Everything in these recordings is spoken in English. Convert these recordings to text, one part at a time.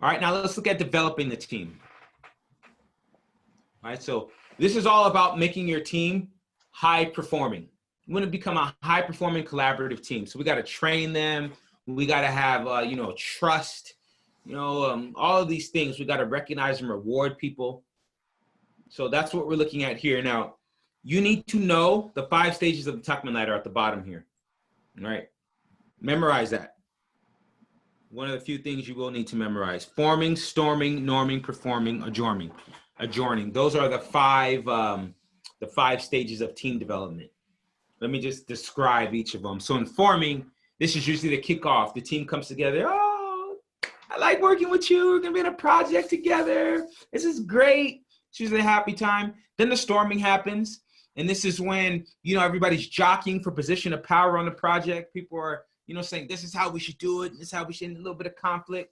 All right, now let's look at developing the team. All right, so this is all about making your team high performing. You want to become a high performing collaborative team. So we got to train them. We got to have, trust, all of these things. We got to recognize and reward people. So that's what we're looking at here. Now, you need to know the 5 stages of the Tuckman Ladder at the bottom here. All right, memorize that. One of the few things you will need to memorize: forming, storming, norming, performing, adjourning. Those are the five stages of team development. Let me just describe each of them. So in forming, this is usually the kickoff. The team comes together. Oh, I like working with you. We're gonna be in a project together. This is great. It's usually a happy time. Then the storming happens. And this is when, everybody's jockeying for position of power on the project. People are, saying, this is how we should do it. This is how we should, a little bit of conflict.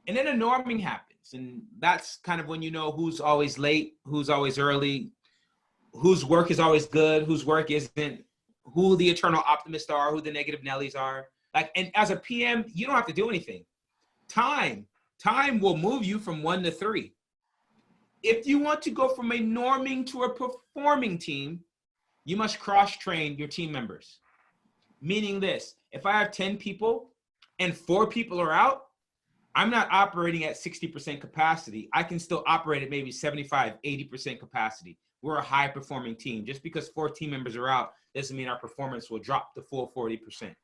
And then a norming happens. And that's kind of when you know who's always late, who's always early, whose work is always good, whose work isn't, who the eternal optimists are, who the negative Nellies are. And as a PM, you don't have to do anything. Time will move you from 1 to 3. If you want to go from a norming to a performing team, you must cross-train your team members. Meaning this: if I have 10 people and 4 people are out, I'm not operating at 60% capacity. I can still operate at maybe 75, 80% capacity. We're a high-performing team. Just because 4 team members are out doesn't mean our performance will drop to full 40%.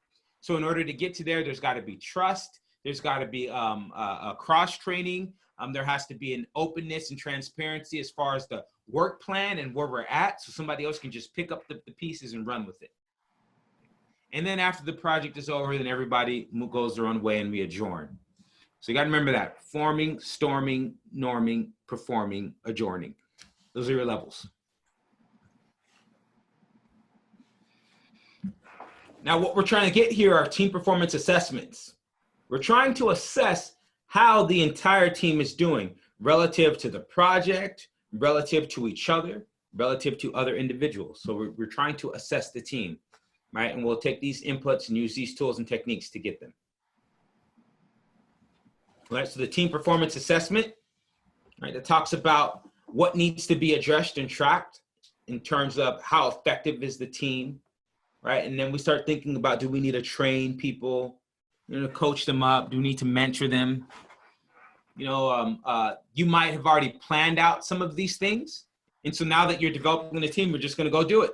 So in order to get to there's got to be trust. There's got to be a cross-training. There has to be an openness and transparency as far as the work plan and where we're at, so somebody else can just pick up the pieces and run with it. And then after the project is over, then everybody goes their own way and we adjourn. So you got to remember that: forming, storming, norming, performing, adjourning. Those are your levels. Now, what we're trying to get here are team performance assessments. We're trying to assess how the entire team is doing relative to the project, relative to each other, relative to other individuals. So we're trying to assess the team, right? And we'll take these inputs and use these tools and techniques to get them. All right, so the team performance assessment, right, that talks about what needs to be addressed and tracked in terms of how effective is the team, right? And then we start thinking about, do we need to train people, coach them up? Do we need to mentor them? You might have already planned out some of these things. And so now that you're developing a team, we're just going to go do it.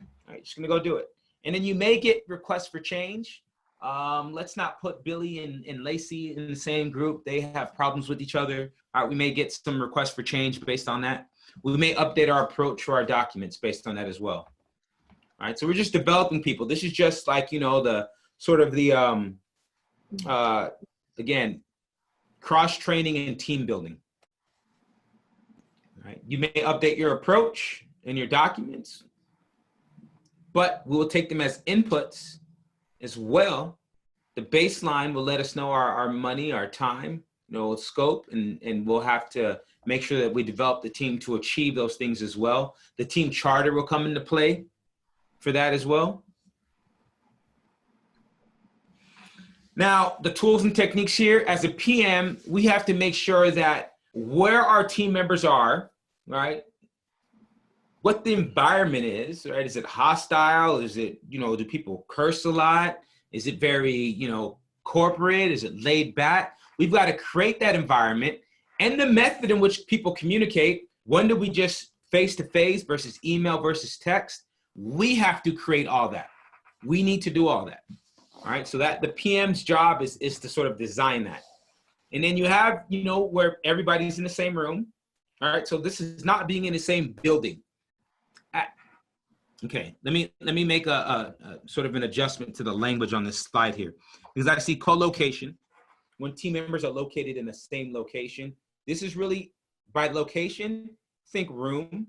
All right, just going to go do it. And then you may get requests for change. Let's not put Billy and Lacey in the same group. They have problems with each other. All right, we may get some requests for change based on that. We may update our approach to our documents based on that as well. All right, so we're just developing people. This is just like, the sort of the, again, cross-training and team building. All right, you may update your approach and your documents, but we will take them as inputs as well. The baseline will let us know our money, our time, scope, and we'll have to make sure that we develop the team to achieve those things as well. The team charter will come into play for that as well. Now, the tools and techniques here, as a PM, we have to make sure that where our team members are, right, what the environment is, right? Is it hostile? Is it, do people curse a lot? Is it very, corporate? Is it laid back? We've got to create that environment and the method in which people communicate. When do we just face-to-face versus email versus text? We have to create all that. We need to do all that. All right, so that the PM's job is to sort of design that. And then you have, where everybody's in the same room. All right, so this is not being in the same building. Okay, let me make a sort of an adjustment to the language on this slide here, because I see co-location. When team members are located in the same location, this is really by location, think room,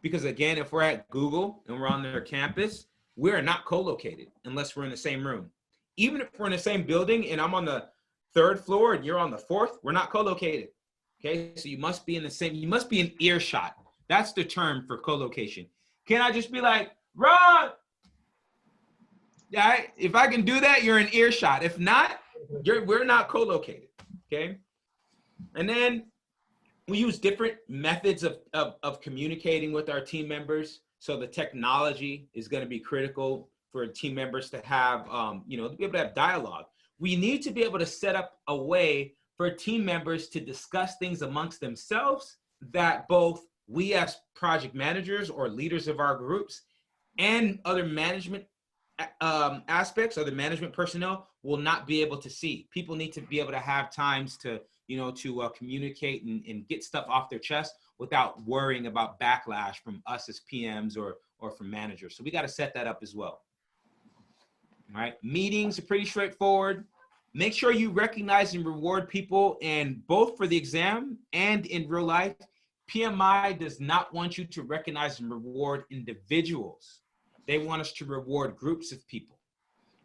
because again, if we're at Google and we're on their campus, we're not co-located unless we're in the same room. Even if we're in the same building and I'm on the 3rd floor and you're on the 4th, we're not co-located. Okay, so you must be in the same, you must be in earshot. That's the term for co-location. Can I just be like, Ron? Yeah, if I can do that, you're in earshot. If not, we're not co-located. Okay, And then we use different methods of communicating with our team members. So the technology is going to be critical for team members to have, to be able to have dialogue. We need to be able to set up a way for team members to discuss things amongst themselves that both we as project managers or leaders of our groups and other management aspects, other management personnel will not be able to see. People need to be able to have times to communicate and get stuff off their chest without worrying about backlash from us as PMs or from managers. So we got to set that up as well. All right, meetings are pretty straightforward. Make sure you recognize and reward people, and both for the exam and in real life, PMI does not want you to recognize and reward individuals. They want us to reward groups of people.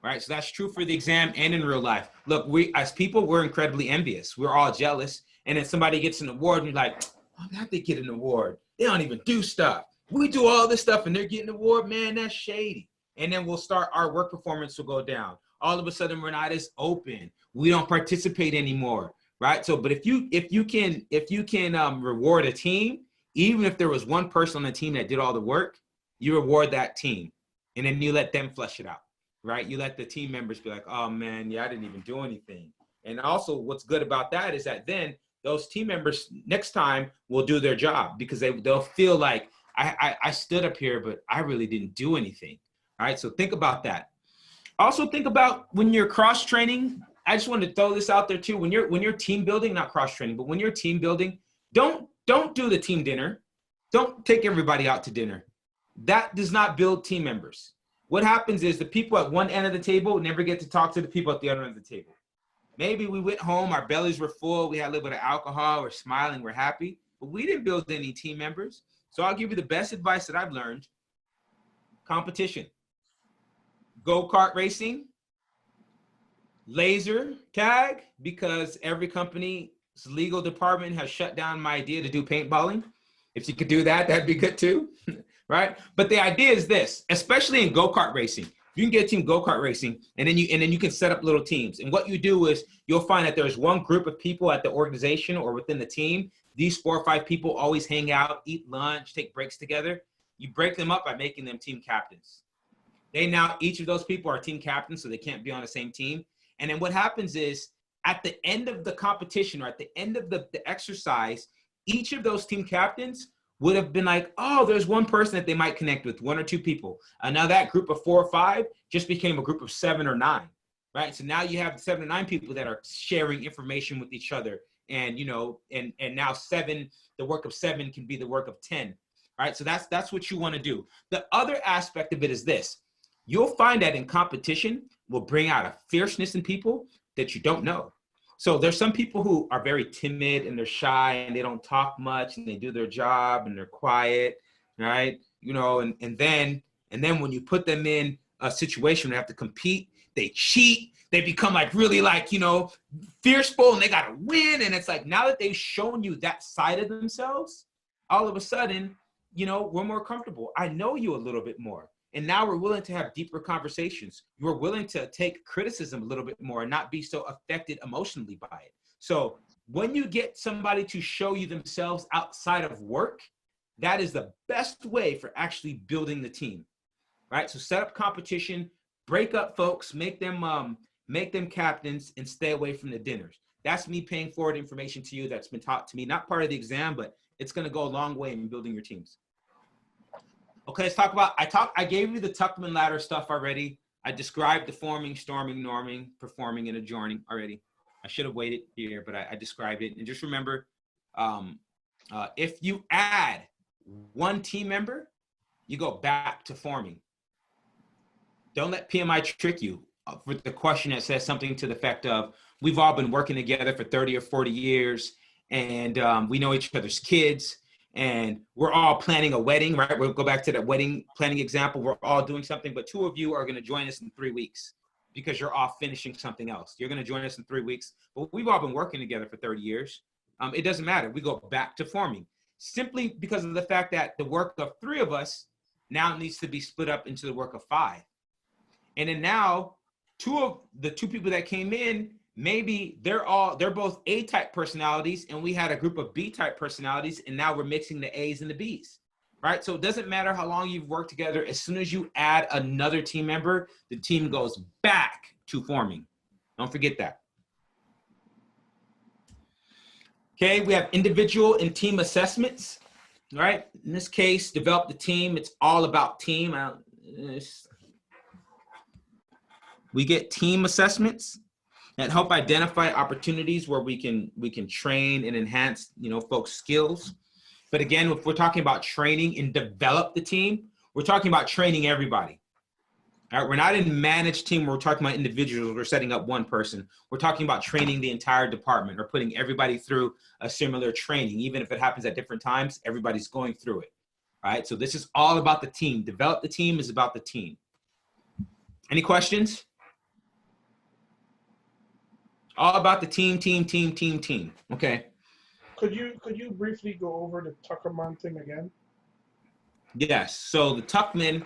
Right, so that's true for the exam and in real life. Look, we as people, we're incredibly envious. We're all jealous. And then somebody gets an award and you're like, oh, how'd they get an award? They don't even do stuff. We do all this stuff and they're getting an award, man, that's shady. And then we'll start, our work performance will go down. All of a sudden we're not as open. We don't participate anymore, right? So, but if you can reward a team, even if there was one person on the team that did all the work, you reward that team and then you let them flesh it out. Right? You let the team members be like, oh man, yeah, I didn't even do anything. And also what's good about that is that then those team members next time will do their job because they'll feel like I stood up here, but I really didn't do anything. All right. So think about that. Also think about when you're cross training. I just wanted to throw this out there too. When you're team building, not cross training, but when you're team building, don't do the team dinner. Don't take everybody out to dinner. That does not build team members. What happens is the people at one end of the table never get to talk to the people at the other end of the table. Maybe we went home, our bellies were full, we had a little bit of alcohol, we're smiling, we're happy, but we didn't build any team members. So I'll give you the best advice that I've learned. Competition. Go-kart racing, laser tag, because every company's legal department has shut down my idea to do paintballing. If you could do that, that'd be good too. Right? But the idea is this, especially in go-kart racing, you can get a team go-kart racing and then you can set up little teams. And what you do is you'll find that there's one group of people at the organization or within the team. These 4 or 5 people always hang out, eat lunch, take breaks together. You break them up by making them team captains. Each of those people are team captains, so they can't be on the same team. And then what happens is at the end of the competition or at the end of the exercise, each of those team captains would have been like, oh, there's one person that they might connect with, 1 or 2 people. And now that group of 4 or 5 just became a group of 7 or 9, right? So now you have 7 or 9 people that are sharing information with each other. And, and now 7, the work of 7 can be the work of 10, right? So that's what you want to do. The other aspect of it is this. You'll find that in competition will bring out a fierceness in people that you don't know. So there's some people who are very timid and they're shy and they don't talk much and they do their job and they're quiet, right? And then when you put them in a situation where they have to compete, they cheat, they become like really like, fearful and they got to win. And it's like, now that they've shown you that side of themselves, all of a sudden, we're more comfortable. I know you a little bit more. And now we're willing to have deeper conversations. You're willing to take criticism a little bit more and not be so affected emotionally by it. So when you get somebody to show you themselves outside of work, that is the best way for actually building the team, right? So set up competition, break up folks, make them captains, and stay away from the dinners. That's me paying forward information to you that's been taught to me, not part of the exam, but it's going to go a long way in building your teams. Okay, let's talk about, I gave you the Tuckman Ladder stuff already. I described the forming, storming, norming, performing, and adjourning already. I should have waited here, but I described it. And just remember, if you add 1 team member, you go back to forming. Don't let PMI trick you with the question that says something to the effect of, we've all been working together for 30 or 40 years, and we know each other's kids, and we're all planning a wedding, right? We'll go back to that wedding planning example. We're all doing something, but 2 of you are going to join us in 3 weeks because you're all finishing something else. You're going to join us in 3 weeks, but we've all been working together for 30 years. It doesn't matter. We go back to forming simply because of the fact that the work of 3 of us now needs to be split up into the work of 5. And then now 2 of the 2 people that came in maybe they're both A-type personalities, and we had a group of B-type personalities, and now we're mixing the A's and the B's, right? So it doesn't matter how long you've worked together. As soon as you add another team member, the team goes back to forming. Don't forget that. Okay, we have individual and team assessments, right? In this case, develop the team. It's all about team. We get team assessments that help identify opportunities where we can train and enhance, folks' skills. But again, if we're talking about training and develop the team, we're talking about training everybody. All right, we're not in managed team. We're talking about individuals. We're setting up one person. We're talking about training the entire department or putting everybody through a similar training. Even if it happens at different times, everybody's going through it. All right, so this is all about the team. Develop the team is about the team. Any questions? All about the team. Okay. Could you briefly go over the Tuckman thing again? Yes. So the Tuckman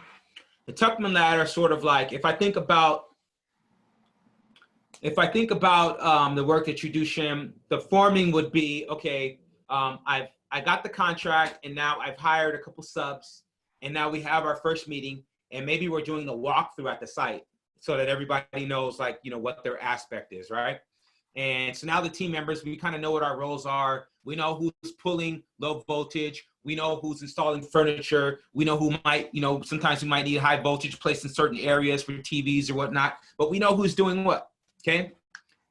Ladder, sort of like, if I think about the work that you do, Shim, the forming would be, okay, I got the contract, and now I've hired a couple subs, and now we have our first meeting, and maybe we're doing a walkthrough at the site so that everybody knows, like, what their aspect is, right? And so now the team members, we kind of know what our roles are. We know who's pulling low voltage. We know who's installing furniture. We know who might, sometimes we might need high voltage placed in certain areas for TVs or whatnot, but we know who's doing what, okay?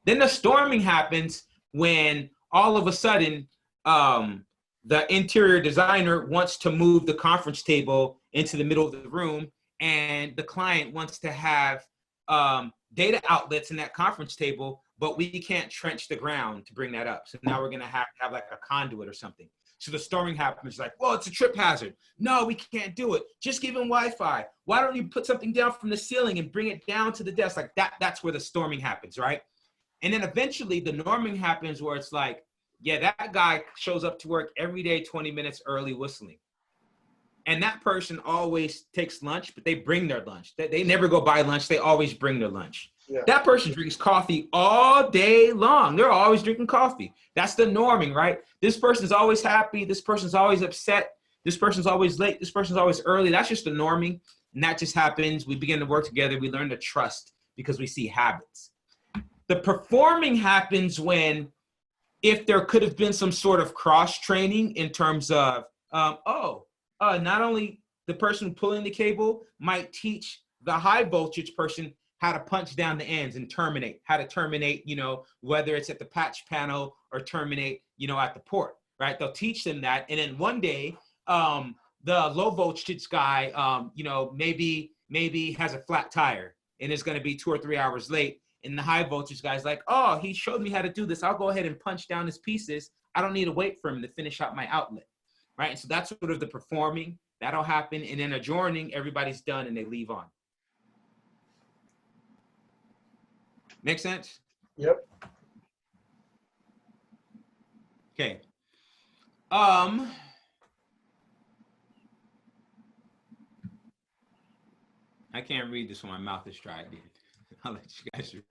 Then the storming happens when all of a sudden the interior designer wants to move the conference table into the middle of the room, and the client wants to have data outlets in that conference table, but we can't trench the ground to bring that up. So now we're going to have like a conduit or something. So the storming happens, like, well, it's a trip hazard. No, we can't do it. Just give him Wi-Fi. Why don't you put something down from the ceiling and bring it down to the desk? Like that's where the storming happens, right? And then eventually the norming happens where it's like, yeah, that guy shows up to work every day 20 minutes early whistling. And that person always takes lunch, but they bring their lunch. They never go buy lunch. They always bring their lunch. Yeah. That person drinks coffee all day long. They're always drinking coffee. That's the norming, right? This person's always happy. This person's always upset. This person's always late. This person's always early. That's just the norming. And that just happens. We begin to work together. We learn to trust because we see habits. The performing happens when, if there could have been some sort of cross-training in terms of, not only the person pulling the cable might teach the high voltage person how to punch down the ends and terminate, how to terminate, whether it's at the patch panel or terminate, at the port, right? They'll teach them that. And then one day, the low voltage guy, maybe has a flat tire and is going to be 2 or 3 hours late. And the high voltage guy's like, oh, he showed me how to do this. I'll go ahead and punch down his pieces. I don't need to wait for him to finish out my outlet, right? And so that's sort of the performing. That'll happen. And then adjourning, everybody's done and they leave on. Make sense? Yep. Okay. I can't read this when my mouth is dry, dude. I'll let you guys read.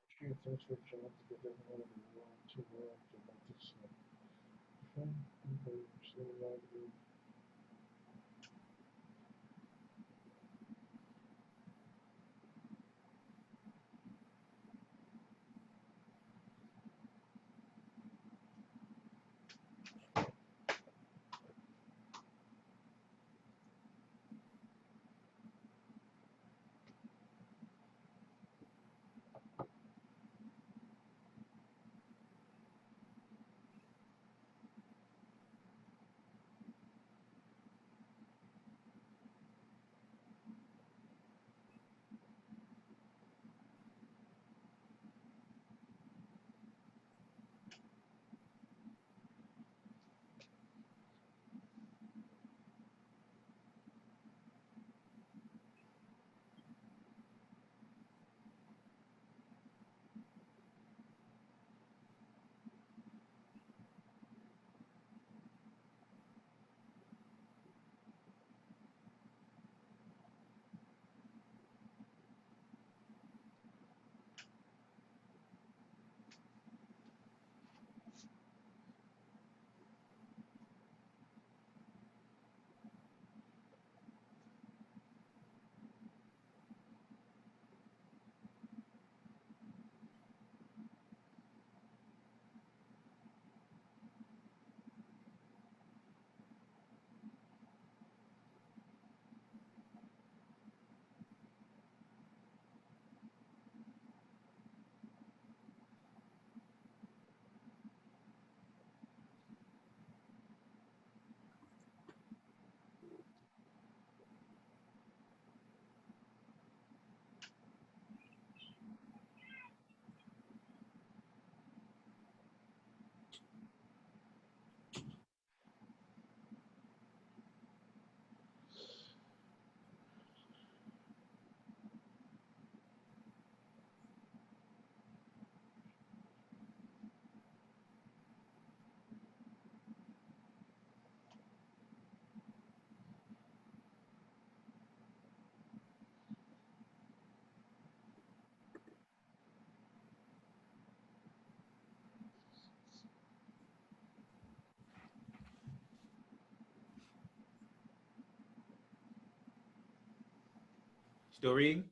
Still reading?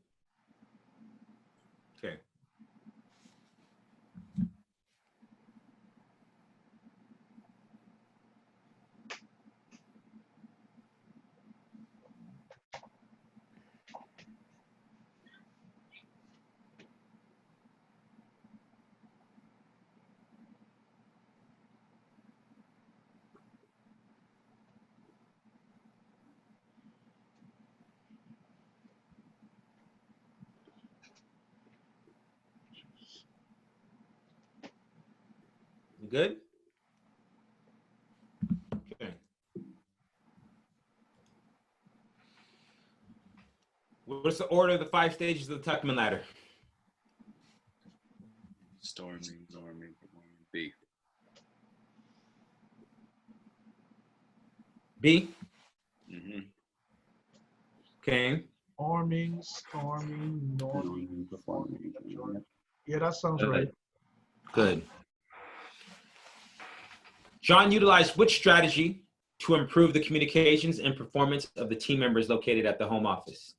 Okay. You good? Okay. What's the order of the 5 stages of the Tuckman Ladder? Storming, B. B? Mm-hmm. Okay. Storming, norming, Performing. yeah, that sounds Good. right. Good. John utilized which strategy to improve the communications and performance of the team members located at the home office?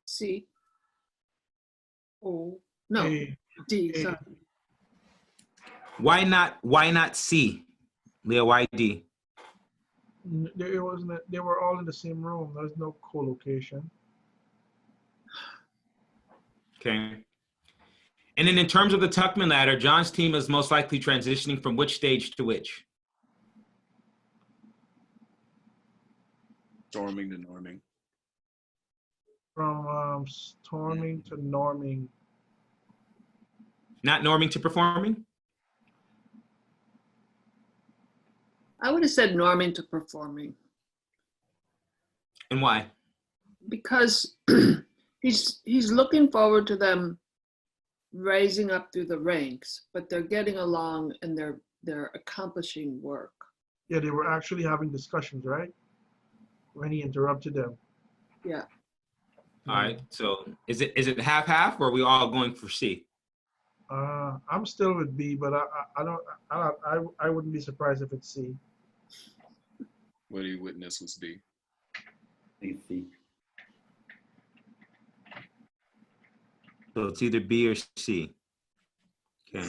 C. Oh, no, A, D, A. sorry. Why not C? Leah, why D? It wasn't. They were all in the same room. There's no co-location. Okay. And then in terms of the Tuckman Ladder, John's team is most likely transitioning from which stage to which? Storming to norming. From storming to norming. Not norming to performing? I would have said norming to performing And why? because he's looking forward to them raising up through the ranks, but they're getting along and they're accomplishing work. Yeah, they were actually having discussions, right? When he interrupted them. Yeah. All right. So is it half or are we all going for C? I'm still with B, but I wouldn't be surprised if it's C. What do you witness was B? C. So it's either B or C. Okay.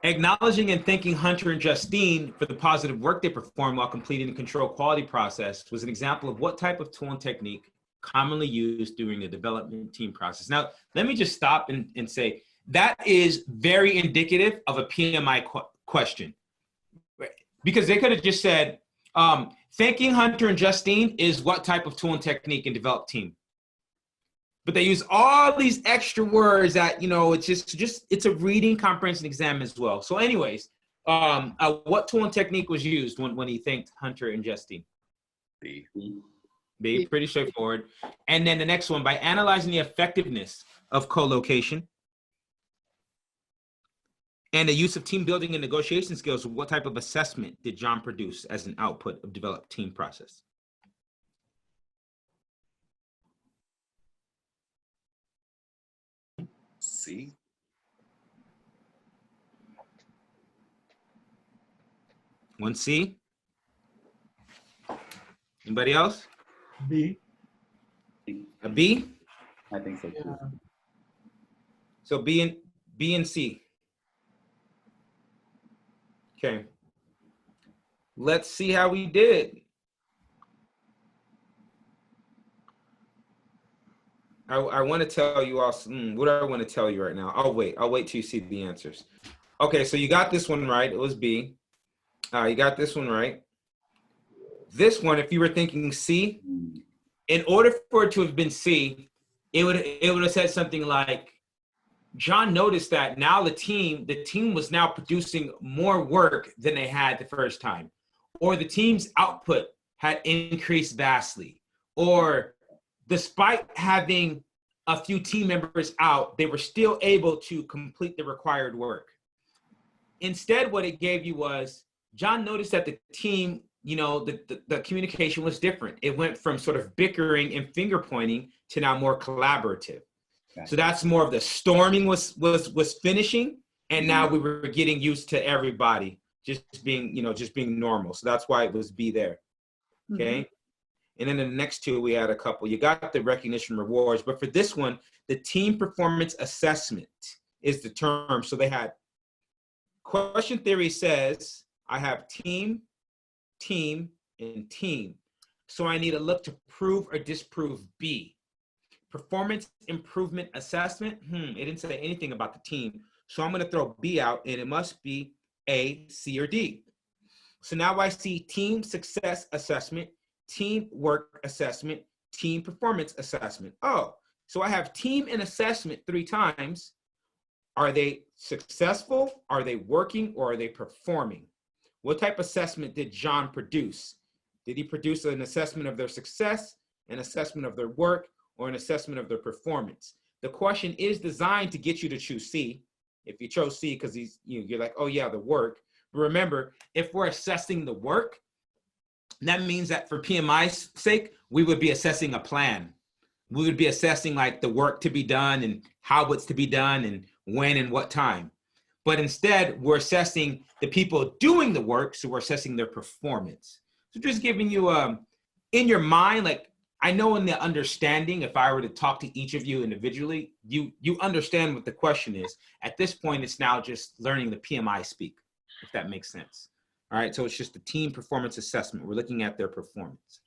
Acknowledging and thanking Hunter and Justine for the positive work they performed while completing the control quality process was an example of what type of tool and technique commonly used during the development team process. Now, let me just stop and say that is very indicative of a PMI question. Because they could have just said, thanking Hunter and Justine is what type of tool and technique in develop team. But they use all these extra words that, you know, it's it's a reading comprehension exam as well. So anyways, what tool and technique was used when he thanked Hunter and Justine? B. B, pretty straightforward. And then the next one, by analyzing the effectiveness of co-location and the use of team building and negotiation skills, what type of assessment did John produce as an output of developed team process? C. One C. Anybody else? B. A B? I think so too. Yeah. So B and C. Okay. Let's see how we did. I want to tell you all, what do I want to tell you right now? I'll wait till you see the answers. Okay, so you got this one right. It was B. You got this one right. This one, if you were thinking C, in order for it to have been C, it would have said something like, John noticed that now the team was now producing more work than they had the first time, or the team's output had increased vastly, or despite having a few team members out, they were still able to complete the required work. Instead, what it gave you was, John noticed that the team, you know, the communication was different. It went from sort of bickering and finger pointing to now more collaborative. So that's more of the storming was finishing, and now we were getting used to everybody just being, just being normal. So that's why it was B there. Okay. And then the next two, we had a couple. You got the recognition rewards, but for this one, the team performance assessment is the term. So they had question theory says I have team, team, and team. So I need to look to prove or disprove B. Performance improvement assessment. It didn't say anything about the team. So I'm going to throw B out, and it must be A, C, or D. So now I see team success assessment, team work assessment, team performance assessment. Oh, so I have team and assessment 3 times. Are they successful? Are they working? Or are they performing? What type of assessment did John produce? Did he produce an assessment of their success, an assessment of their work, or an assessment of their performance? The question is designed to get you to choose C. If you chose C because you're like, oh yeah, the work. But remember, if we're assessing the work, that means that for PMI's sake, we would be assessing a plan. We would be assessing like the work to be done and how it's to be done and when and what time. But instead, we're assessing the people doing the work, so we're assessing their performance. So just giving you, in your mind, like I know in the understanding, if I were to talk to each of you individually, you understand what the question is. At this point, it's now just learning the PMI speak, if that makes sense. All right, so it's just the team performance assessment. We're looking at their performance.